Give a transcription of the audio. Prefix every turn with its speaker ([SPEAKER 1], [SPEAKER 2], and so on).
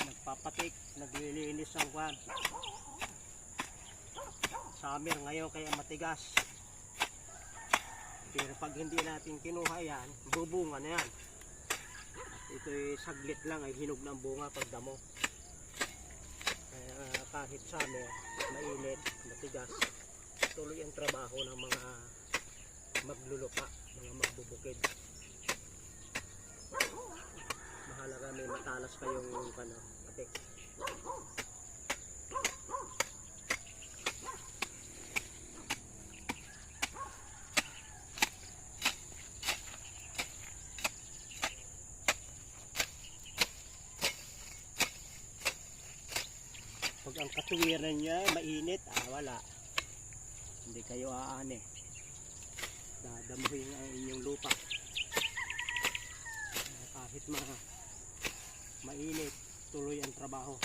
[SPEAKER 1] nagpapatik, naglilinis ang kwan. Summer ngayon kaya matigas. Pero pag hindi natin kinuha yan, bubunga na yan. Ito'y saglit lang ay hinog ng bunga pag damo. Kaya kahit summer, mainit, matigas, tuloy ang trabaho ng mga maglulupa, mga magbubukid. Mahalaga may matalas kayong patik. Pag ang katuwiran niya mainit, wala. Hindi kayo aane. Dadamuhin ang inyong lupa. Kahit mainit, tuloy ang trabaho.